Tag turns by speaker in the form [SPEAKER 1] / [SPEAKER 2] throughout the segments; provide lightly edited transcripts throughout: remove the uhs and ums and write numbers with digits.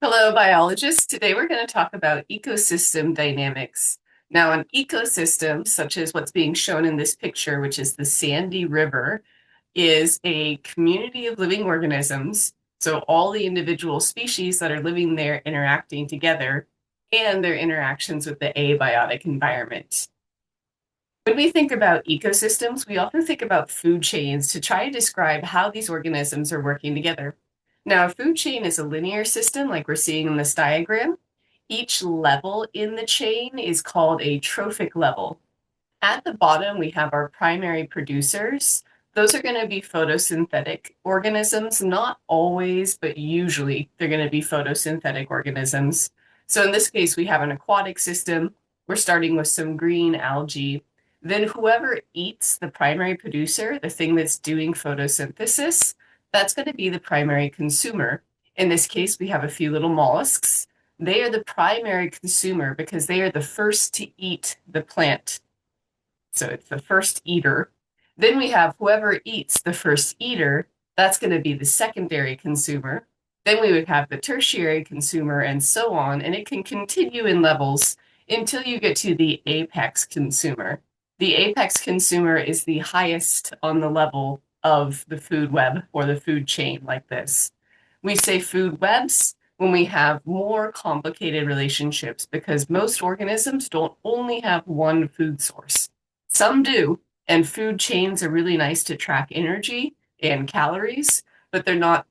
[SPEAKER 1] Hello, biologists. Today we're going to talk about ecosystem dynamics. Now, an ecosystem, such as what's being shown in this picture, which is the Sandy River, is a community of living organisms. So all the individual species that are living there interacting together and their interactions with the abiotic environment. When we think about ecosystems, we often think about food chains to try to describe how these organisms are working together. Now, a food chain is a linear system like we're seeing in this diagram. Each level in the chain is called a trophic level. At the bottom, we have our primary producers. Those are going to be photosynthetic organisms, not always, but usually they're going to be photosynthetic organisms. So in this case, we have an aquatic system. We're starting with some green algae. Then whoever eats the primary producer, the thing that's doing photosynthesis, that's going to be the primary consumer. In this case, we have a few little mollusks. They are the primary consumer because they are the first to eat the plant. So it's the first eater. Then we have whoever eats the first eater, that's going to be the secondary consumer. Then we would have the tertiary consumer and so on, and it can continue in levels until you get to the apex consumer. The apex consumer is the highest on the level of the food web or the food chain like this. We say food webs when we have more complicated relationships because most organisms don't only have one food source. Some do, and food chains are really nice to track energy and calories, but they're not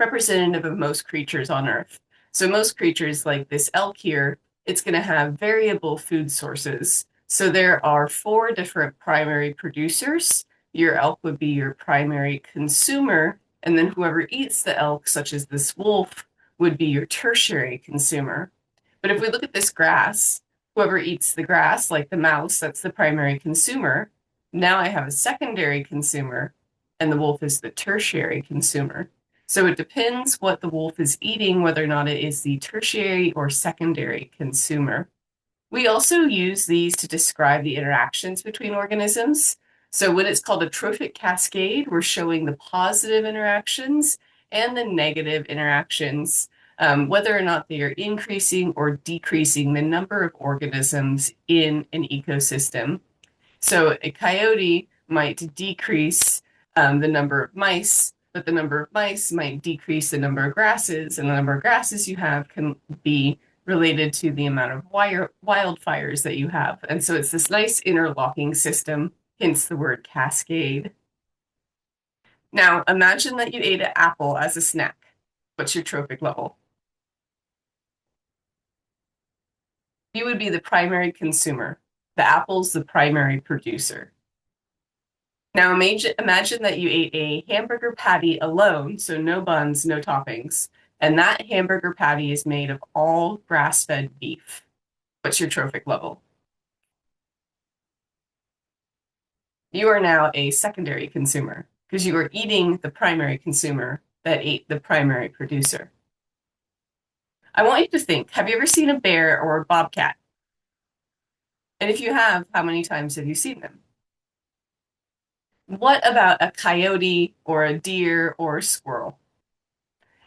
[SPEAKER 1] representative of most creatures on Earth. So most creatures like this elk here, it's going to have variable food sources. So there are four different primary producers. Your elk would be your primary consumer, and then whoever eats the elk, such as this wolf, would be your tertiary consumer. But if we look at this grass, whoever eats the grass, like the mouse, that's the primary consumer. Now I have a secondary consumer, and the wolf is the tertiary consumer. So it depends what the wolf is eating, whether or not it is the tertiary or secondary consumer. We also use these to describe the interactions between organisms. So when it's called a trophic cascade, we're showing the positive interactions and the negative interactions, whether or not they are increasing or decreasing the number of organisms in an ecosystem. So a coyote might decrease the number of mice, but the number of mice might decrease the number of grasses, and the number of grasses you have can be related to the amount of wildfires that you have. And so it's this nice interlocking system, hence the word cascade. Now, imagine that you ate an apple as a snack. What's your trophic level? You would be the primary consumer. The apple's the primary producer. Now imagine that you ate a hamburger patty alone, so no buns, no toppings, and that hamburger patty is made of all grass-fed beef. What's your trophic level? You are now a secondary consumer because you are eating the primary consumer that ate the primary producer. I want you to think, have you ever seen a bear or a bobcat? And if you have, how many times have you seen them? What about a coyote or a deer or a squirrel?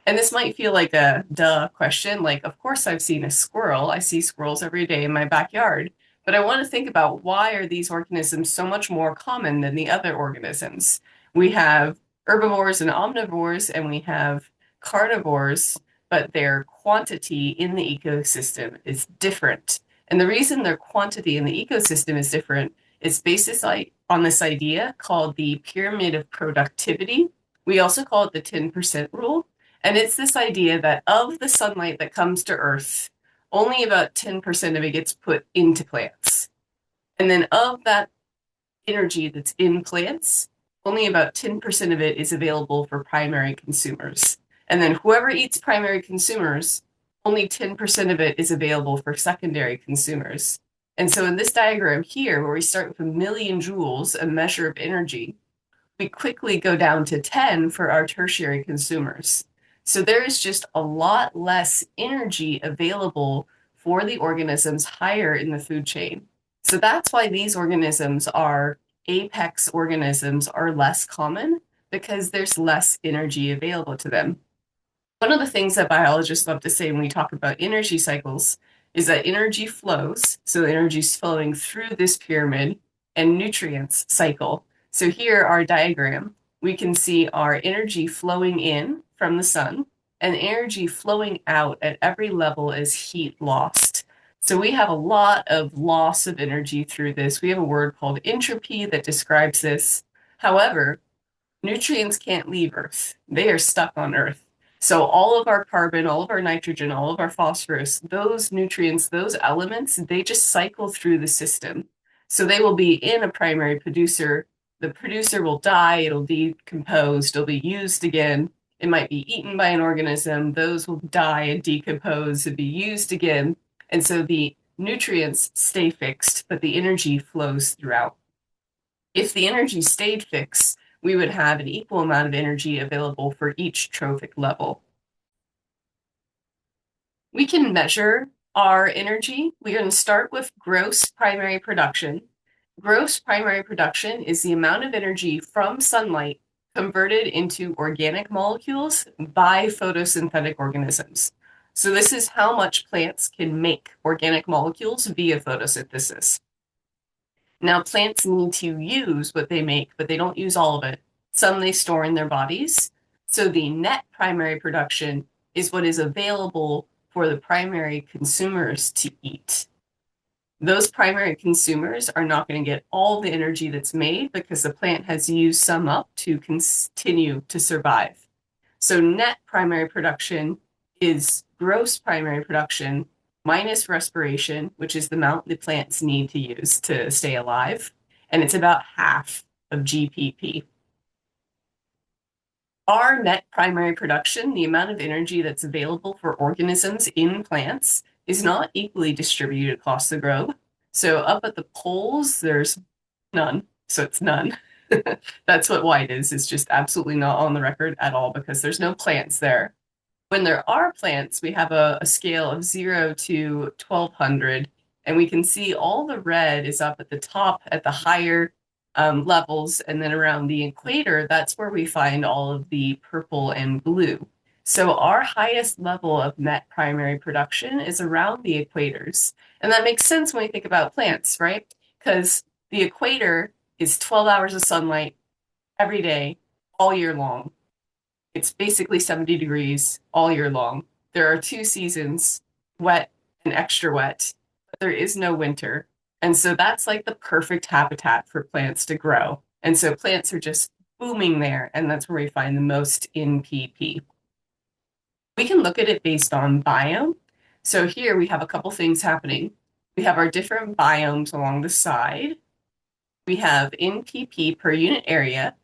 [SPEAKER 1] And this might feel like a duh question, like, of course I've seen a squirrel. I see squirrels every day in my backyard. But I want to think about why are these organisms so much more common than the other organisms? We have herbivores and omnivores, and we have carnivores, but their quantity in the ecosystem is different. And the reason their quantity in the ecosystem is different is based on this idea called the pyramid of productivity. We also call it the 10% rule. And it's this idea that of the sunlight that comes to Earth, only about 10% of it gets put into plants. And then of that energy that's in plants, only about 10% of it is available for primary consumers. And then whoever eats primary consumers, only 10% of it is available for secondary consumers. And so in this diagram here, where we start with 1,000,000 joules, a measure of energy, we quickly go down to 10 for our tertiary consumers. So there is just a lot less energy available for the organisms higher in the food chain. So that's why these organisms are apex organisms are less common because there's less energy available to them. One of the things that biologists love to say when we talk about energy cycles is that energy flows, so energy is flowing through this pyramid, and nutrients cycle. So here, our diagram, we can see our energy flowing in from the sun and energy flowing out at every level as heat lost. So we have a lot of loss of energy through this. We have a word called entropy that describes this. However, nutrients can't leave Earth. They are stuck on Earth. So all of our carbon, all of our nitrogen, all of our phosphorus, those nutrients, those elements, they just cycle through the system. So they will be in a primary producer. The producer will die, it'll decompose, it'll be used again. It might be eaten by an organism. Those will die and decompose and be used again. And so the nutrients stay fixed, but the energy flows throughout. If the energy stayed fixed, we would have an equal amount of energy available for each trophic level. We can measure our energy. We're going to start with gross primary production. Gross primary production is the amount of energy from sunlight converted into organic molecules by photosynthetic organisms. So this is how much plants can make organic molecules via photosynthesis. Now, plants need to use what they make, but they don't use all of it. Some they store in their bodies. So the net primary production is what is available for the primary consumers to eat. Those primary consumers are not going to get all the energy that's made because the plant has used some up to continue to survive. So net primary production is gross primary production minus respiration, which is the amount the plants need to use to stay alive. And it's about half of GPP. Our net primary production, the amount of energy that's available for organisms in plants, is not equally distributed across the globe. So up at the poles, there's none. So it's none. That's what white is. It's just absolutely not on the record at all because there's no plants there. When there are plants, we have a scale of 0 to 1200, and we can see all the red is up at the top at the higher levels, and then around the equator, that's where we find all of the purple and blue. So our highest level of net primary production is around the equators. And that makes sense when we think about plants, right? Because the equator is 12 hours of sunlight every day, all year long. It's basically 70 degrees all year long. There are two seasons, wet and extra wet, but there is no winter. And so that's like the perfect habitat for plants to grow. And so plants are just booming there, and that's where we find the most NPP. We can look at it based on biome. So here we have a couple things happening. We have our different biomes along the side. We have NPP per unit area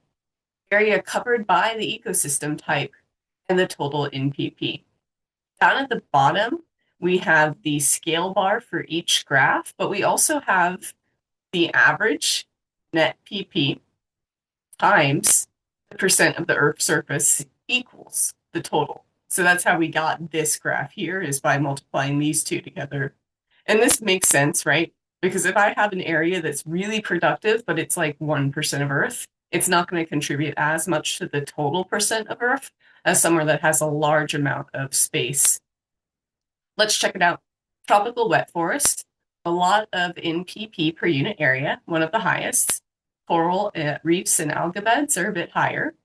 [SPEAKER 1] covered by the ecosystem type, and the total NPP. Down at the bottom, we have the scale bar for each graph, but we also have the average net PP times the percent of the Earth's surface equals the total. So that's how we got this graph here, is by multiplying these two together. And this makes sense, right? Because if I have an area that's really productive, but it's like 1% of Earth, it's not going to contribute as much to the total percent of Earth as somewhere that has a large amount of space. Let's check it out. Tropical wet forest, a lot of NPP per unit area, one of the highest. Coral reefs and algal beds are a bit higher.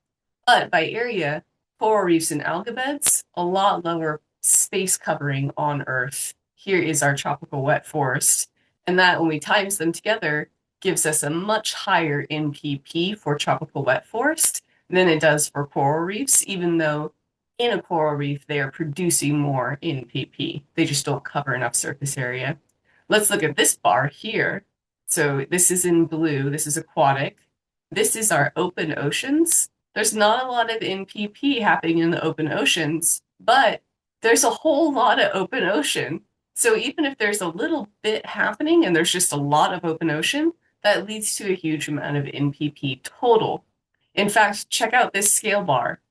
[SPEAKER 1] But by area, coral reefs and algal beds, a lot lower space covering on Earth. Here is our tropical wet forest. And that, when we times them together, gives us a much higher NPP for tropical wet forest than it does for coral reefs, even though in a coral reef they are producing more NPP. They just don't cover enough surface area. Let's look at this bar here. So this is in blue, this is aquatic. This is our open oceans. There's not a lot of NPP happening in the open oceans, but there's a whole lot of open ocean. So even if there's a little bit happening and there's just a lot of open ocean, that leads to a huge amount of NPP total. In fact, check out this scale bar.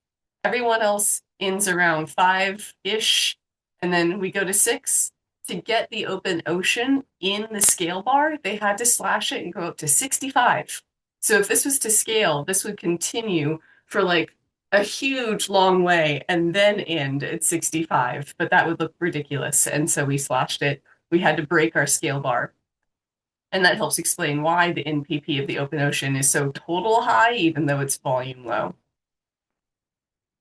[SPEAKER 1] Everyone else ends around 5-ish, and then we go to 6. To get the open ocean in the scale bar, they had to slash it and go up to 65. So if this was to scale, this would continue for like a huge long way and then end at 65, but that would look ridiculous. And so we slashed it. We had to break our scale bar. And that helps explain why the NPP of the open ocean is so total high, even though it's volume low.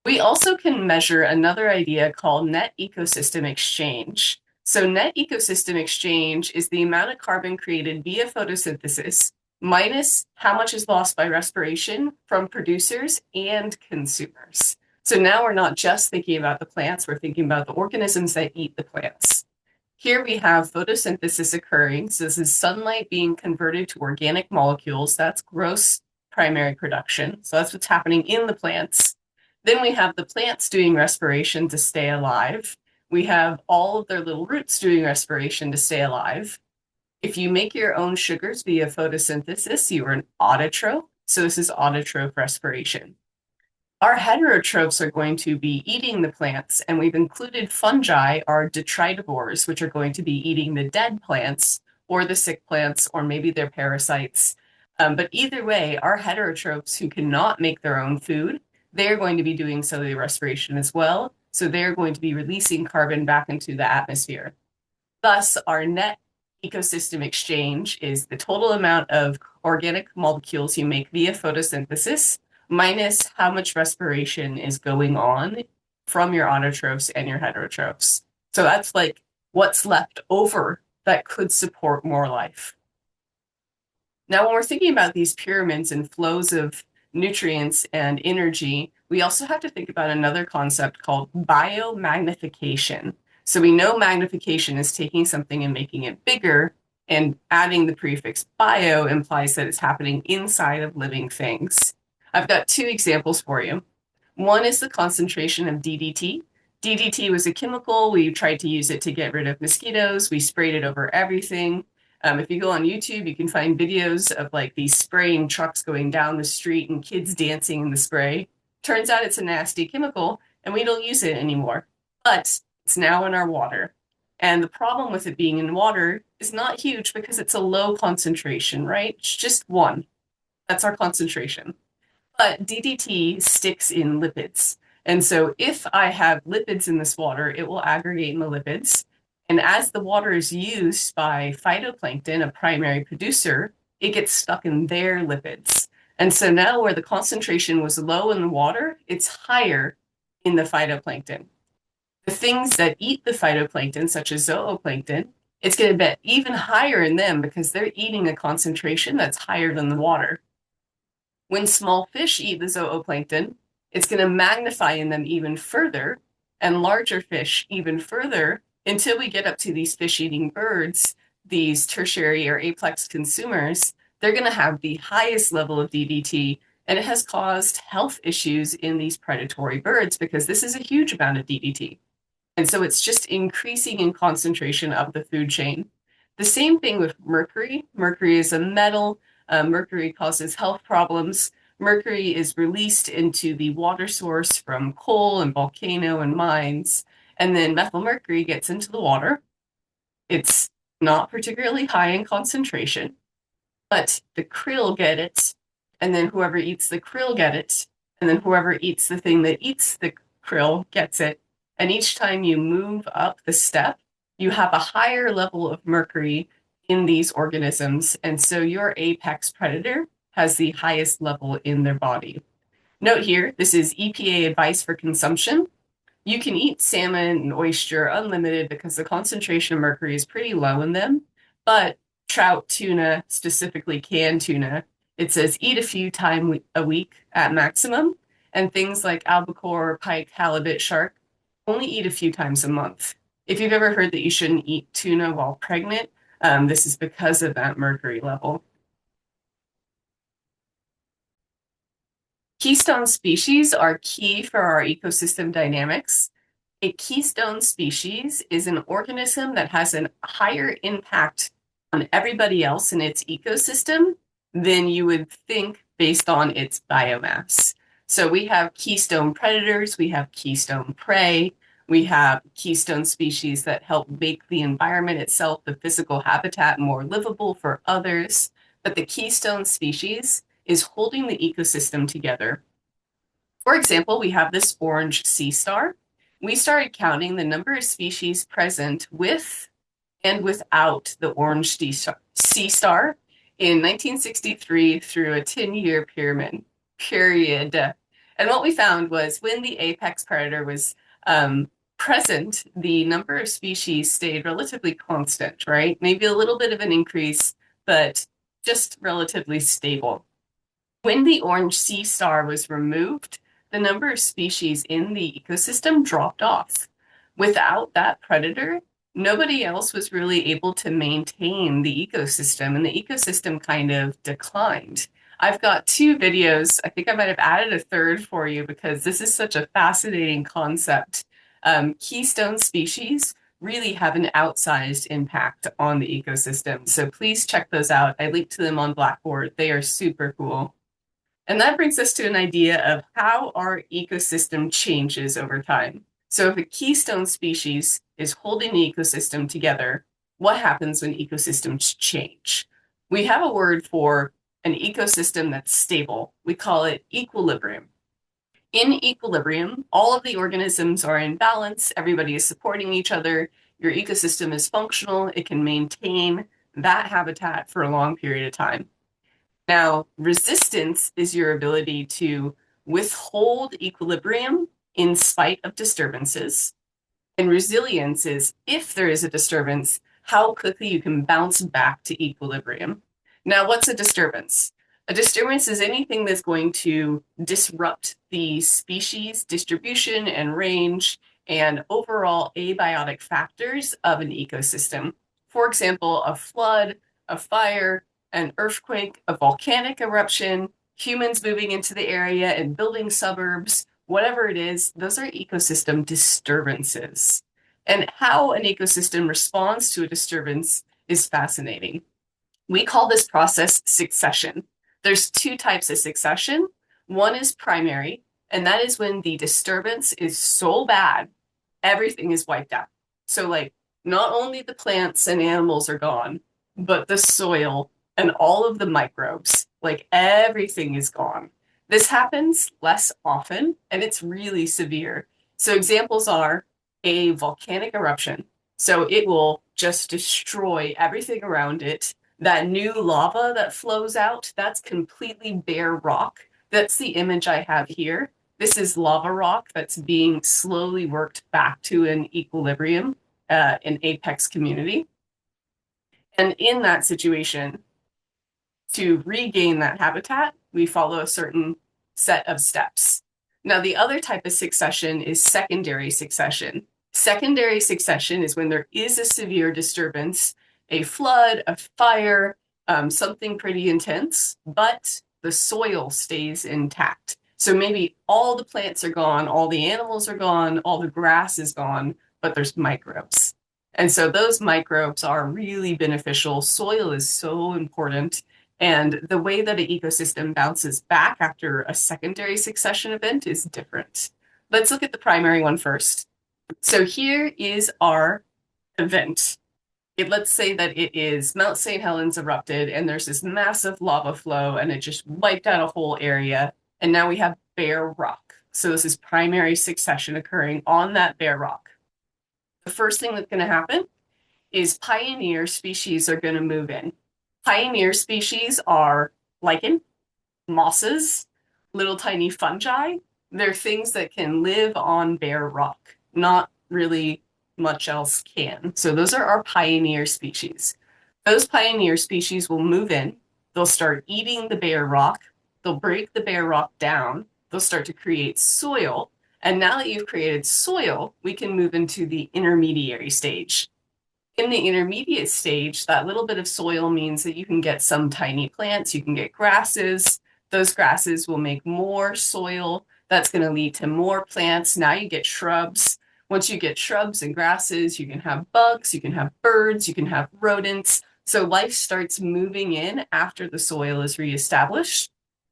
[SPEAKER 1] We also can measure another idea called net ecosystem exchange. So net ecosystem exchange is the amount of carbon created via photosynthesis minus how much is lost by respiration from producers and consumers. So now we're not just thinking about the plants, we're thinking about the organisms that eat the plants. Here we have photosynthesis occurring. So this is sunlight being converted to organic molecules. That's gross primary production. So that's what's happening in the plants. Then we have the plants doing respiration to stay alive. We have all of their little roots doing respiration to stay alive. If you make your own sugars via photosynthesis, you are an autotroph. So this is autotroph respiration. Our heterotrophs are going to be eating the plants, and we've included fungi, our detritivores, which are going to be eating the dead plants or the sick plants, or maybe they're parasites. But either way, our heterotrophs who cannot make their own food, they're going to be doing cellular respiration as well. So they're going to be releasing carbon back into the atmosphere. Thus, our net ecosystem exchange is the total amount of organic molecules you make via photosynthesis minus how much respiration is going on from your autotrophs and your heterotrophs. So that's like what's left over that could support more life. Now, when we're thinking about these pyramids and flows of nutrients and energy, we also have to think about another concept called biomagnification. So we know magnification is taking something and making it bigger, and adding the prefix bio implies that it's happening inside of living things. I've got two examples for you. One is the concentration of DDT. DDT was a chemical. We tried to use it to get rid of mosquitoes. We sprayed it over everything. If you go on YouTube, you can find videos of like these spraying trucks going down the street and kids dancing in the spray. Turns out it's a nasty chemical and we don't use it anymore. But it's now in our water. And the problem with it being in water is not huge because it's a low concentration, right? It's just one. That's our concentration. But DDT sticks in lipids. And so if I have lipids in this water, it will aggregate in the lipids. And as the water is used by phytoplankton, a primary producer, it gets stuck in their lipids. And so now where the concentration was low in the water, it's higher in the phytoplankton. The things that eat the phytoplankton, such as zooplankton, it's going to be even higher in them because they're eating a concentration that's higher than the water. When small fish eat the zooplankton, it's going to magnify in them even further, and larger fish even further, until we get up to these fish-eating birds, these tertiary or apex consumers. They're going to have the highest level of DDT, and it has caused health issues in these predatory birds because this is a huge amount of DDT. And so it's just increasing in concentration of the food chain. The same thing with mercury. Mercury is a metal. Mercury causes health problems. Mercury is released into the water source from coal and volcano and mines. And then methylmercury gets into the water. It's not particularly high in concentration, but the krill get it. And then whoever eats the krill get it. And then whoever eats the thing that eats the krill gets it. And each time you move up the step, you have a higher level of mercury in these organisms. And so your apex predator has the highest level in their body. Note here, this is EPA advice for consumption. You can eat salmon and oyster unlimited because the concentration of mercury is pretty low in them. But trout, tuna, specifically canned tuna, it says eat a few times a week at maximum. And things like albacore, pike, halibut, shark, only eat a few times a month. If you've ever heard that you shouldn't eat tuna while pregnant, this is because of that mercury level. Keystone species are key for our ecosystem dynamics. A keystone species is an organism that has a higher impact on everybody else in its ecosystem than you would think based on its biomass. So we have keystone predators, we have keystone prey, we have keystone species that help make the environment itself, the physical habitat, more livable for others. But the keystone species is holding the ecosystem together. For example, we have this orange sea star. We started counting the number of species present with and without the orange sea star in 1963 through a 10-year period. And what we found was when the apex predator was present, the number of species stayed relatively constant, right? Maybe a little bit of an increase, but just relatively stable. When the orange sea star was removed, the number of species in the ecosystem dropped off. Without that predator, nobody else was really able to maintain the ecosystem, and the ecosystem kind of declined. I've got two videos. I think I might have added a third for you because this is such a fascinating concept. Keystone species really have an outsized impact on the ecosystem. So please check those out. I linked to them on Blackboard. They are super cool. And that brings us to an idea of how our ecosystem changes over time. So if a keystone species is holding the ecosystem together, what happens when ecosystems change? We have a word for an ecosystem that's stable. We call it equilibrium. In equilibrium, all of the organisms are in balance, everybody is supporting each other, your ecosystem is functional, it can maintain that habitat for a long period of time. Now, resistance is your ability to withhold equilibrium in spite of disturbances. And resilience is if there is a disturbance, how quickly you can bounce back to equilibrium. Now, what's a disturbance? A disturbance is anything that's going to disrupt the species distribution and range and overall abiotic factors of an ecosystem. For example, a flood, a fire, an earthquake, a volcanic eruption, humans moving into the area and building suburbs, whatever it is, those are ecosystem disturbances. And how an ecosystem responds to a disturbance is fascinating. We call this process succession. There's two types of succession. One is primary, and that is when the disturbance is so bad, everything is wiped out. So, like, not only the plants and animals are gone, but the soil and all of the microbes, like everything is gone. This happens less often, and it's really severe. So, examples are a volcanic eruption. So, it will just destroy everything around it. That new lava that flows out, that's completely bare rock. That's the image I have here. This is lava rock that's being slowly worked back to an equilibrium, an apex community. And in that situation, to regain that habitat, we follow a certain set of steps. Now, the other type of succession is secondary succession. Secondary succession is when there is a severe disturbance, a flood, a fire, something pretty intense, but the soil stays intact. So maybe all the plants are gone, all the animals are gone, all the grass is gone, but there's microbes. And so those microbes are really beneficial. Soil is so important. And the way that an ecosystem bounces back after a secondary succession event is different. Let's look at the primary one first. So here is our event. Let's say that it is Mount St. Helens erupted and there's this massive lava flow and it just wiped out a whole area. And now we have bare rock. So this is primary succession occurring on that bare rock. The first thing that's going to happen is pioneer species are going to move in. Pioneer species are lichen, mosses, little tiny fungi. They're things that can live on bare rock. Not really much else can. So those are our pioneer species. Those pioneer species will move in. They'll start eating the bare rock. They'll break the bare rock down. They'll start to create soil. And now that you've created soil, we can move into the intermediary stage. In the intermediate stage, that little bit of soil means that you can get some tiny plants, you can get grasses. Those grasses will make more soil. That's going to lead to more plants. Now you get shrubs. Once you get shrubs and grasses, you can have bugs, you can have birds, you can have rodents. So life starts moving in after the soil is reestablished.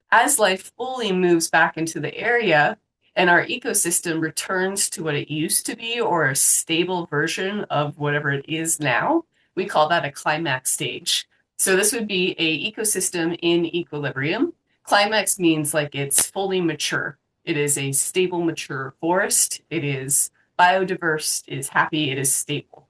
[SPEAKER 1] As life fully moves back into the area, and our ecosystem returns to what it used to be or a stable version of whatever it is now, we call that a climax stage. So this would be a ecosystem in equilibrium. Climax means like it's fully mature. It is a stable, mature forest. It is biodiverse, it is happy, it is stable.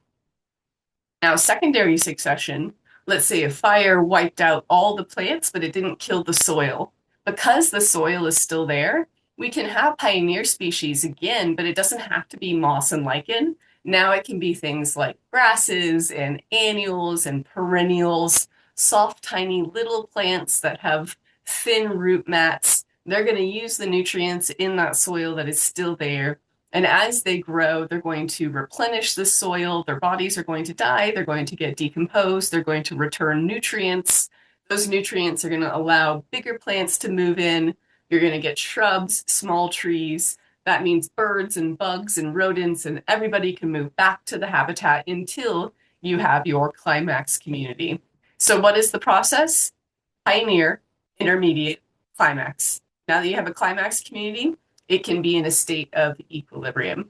[SPEAKER 1] Now, secondary succession, let's say a fire wiped out all the plants, but it didn't kill the soil. Because the soil is still there, we can have pioneer species again, but it doesn't have to be moss and lichen. Now it can be things like grasses and annuals and perennials, soft, tiny little plants that have thin root mats. They're going to use the nutrients in that soil that is still there, and as they grow, they're going to replenish the soil. Their bodies are going to die. They're going to get decomposed. They're going to return nutrients. Those nutrients are going to allow bigger plants to move in. You're going to get shrubs, small trees. That means birds and bugs and rodents, and everybody can move back to the habitat until you have your climax community. So, what is the process? Pioneer, intermediate, climax. Now that you have a climax community, it can be in a state of equilibrium.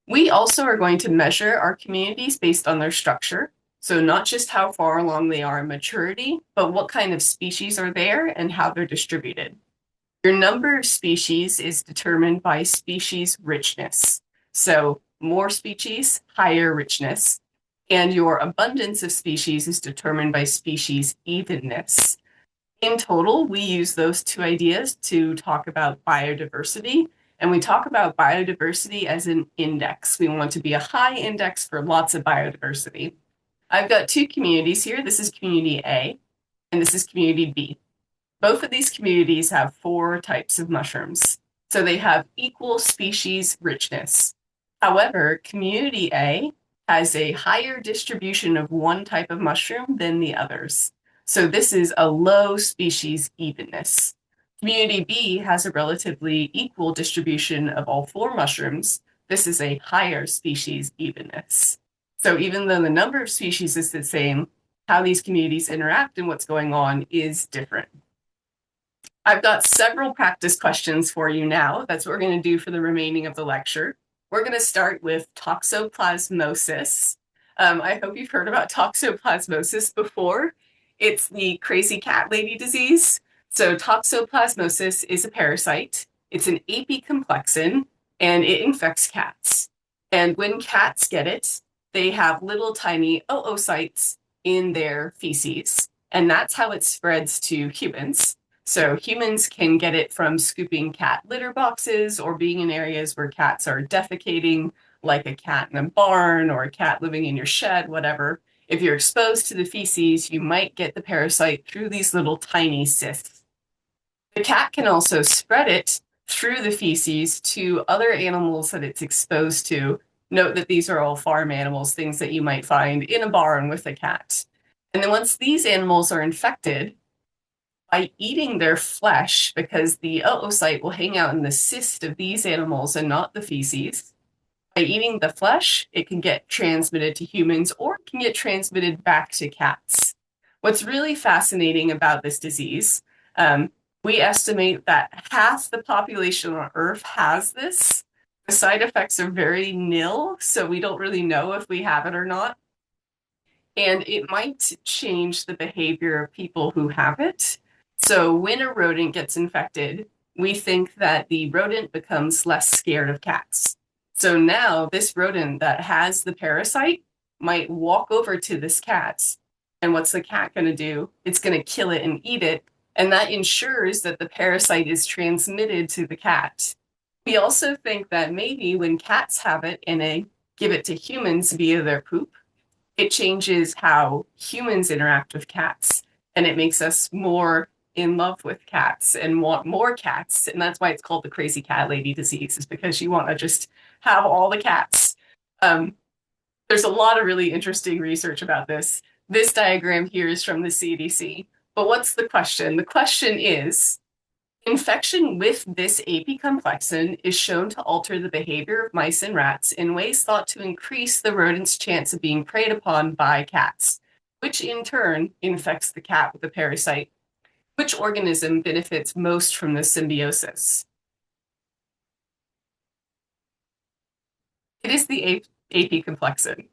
[SPEAKER 1] We also are going to measure our communities based on their structure. So not just how far along they are in maturity, but what kind of species are there and how they're distributed. Your number of species is determined by species richness. So more species, higher richness. And your abundance of species is determined by species evenness. In total, we use those two ideas to talk about biodiversity. And we talk about biodiversity as an index. We want to be a high index for lots of biodiversity. I've got two communities here. This is community A, and this is community B. Both of these communities have 4 types of mushrooms. So they have equal species richness. However, community A has a higher distribution of one type of mushroom than the others. So this is a low species evenness. Community B has a relatively equal distribution of all 4 mushrooms. This is a higher species evenness. So even though the number of species is the same, how these communities interact and what's going on is different. I've got several practice questions for you now. That's what we're going to do for the remaining of the lecture. We're going to start with toxoplasmosis. I hope you've heard about toxoplasmosis before. It's the crazy cat lady disease. So toxoplasmosis is a parasite. It's an apicomplexan, and it infects cats. And when cats get it, they have little tiny oocytes in their feces, and that's how it spreads to humans. So humans can get it from scooping cat litter boxes or being in areas where cats are defecating, like a cat in a barn or a cat living in your shed, whatever. If you're exposed to the feces, you might get the parasite through these little tiny cysts. The cat can also spread it through the feces to other animals that it's exposed to. Note that these are all farm animals, things that you might find in a barn with a cat. And then once these animals are infected, by eating their flesh, because the oocyte will hang out in the cyst of these animals and not the feces, by eating the flesh, it can get transmitted to humans or it can get transmitted back to cats. What's really fascinating about this disease, we estimate that half the population on Earth has this. The side effects are very nil, so we don't really know if we have it or not. And it might change the behavior of people who have it. So when a rodent gets infected, we think that the rodent becomes less scared of cats. So now this rodent that has the parasite might walk over to this cat. And what's the cat going to do? It's going to kill it and eat it. And that ensures that the parasite is transmitted to the cat. We also think that maybe when cats have it and they give it to humans via their poop, it changes how humans interact with cats. And it makes us more in love with cats and want more cats. And that's why it's called the crazy cat lady disease, is because you want to just have all the cats. There's a lot of really interesting research about this. This diagram here is from the CDC. But what's the question? The question is, infection with this apicomplexan is shown to alter the behavior of mice and rats in ways thought to increase the rodent's chance of being preyed upon by cats, which in turn infects the cat with the parasite. Which organism benefits most from this symbiosis? It is the apicomplexan.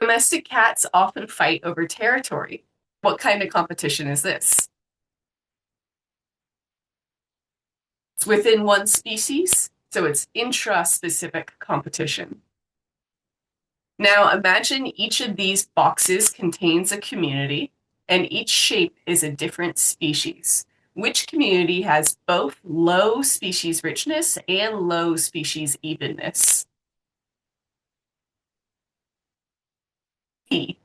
[SPEAKER 1] Domestic cats often fight over territory. What kind of competition is this? It's within one species, so it's intra-specific competition. Now imagine each of these boxes contains a community, and each shape is a different species. Which community has both low species richness and low species evenness? B.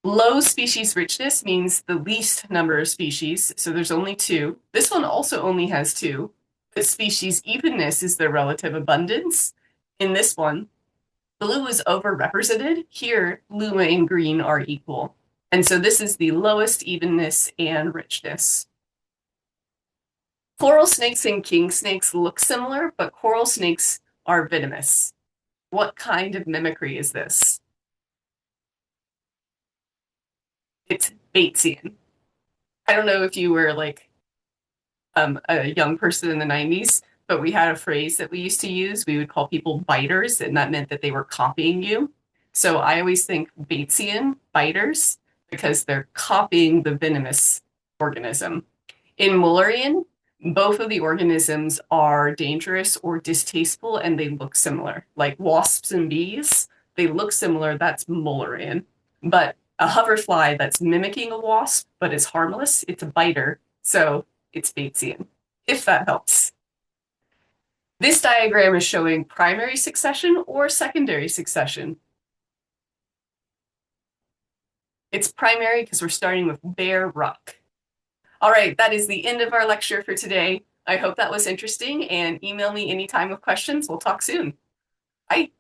[SPEAKER 1] Low species richness means the least number of species, so there's only two. This one also only has two. The species evenness is the relative abundance. In this one, blue is overrepresented. Here, blue and green are equal. And so this is the lowest evenness and richness. Coral snakes and king snakes look similar, but coral snakes are venomous. What kind of mimicry is this? It's Batesian. I don't know if you were like a young person in the 90s, but we had a phrase that we used to use. We would call people biters, and that meant that they were copying you. So I always think Batesian biters because they're copying the venomous organism. In Mullerian, both of the organisms are dangerous or distasteful and they look similar. Like wasps and bees, they look similar. That's Mullerian. But a hoverfly that's mimicking a wasp but is harmless, it's a biter. So it's Batesian, if that helps. This diagram is showing primary succession or secondary succession. It's primary because we're starting with bare rock. All right, that is the end of our lecture for today. I hope that was interesting, and email me anytime with questions. We'll talk soon. Bye.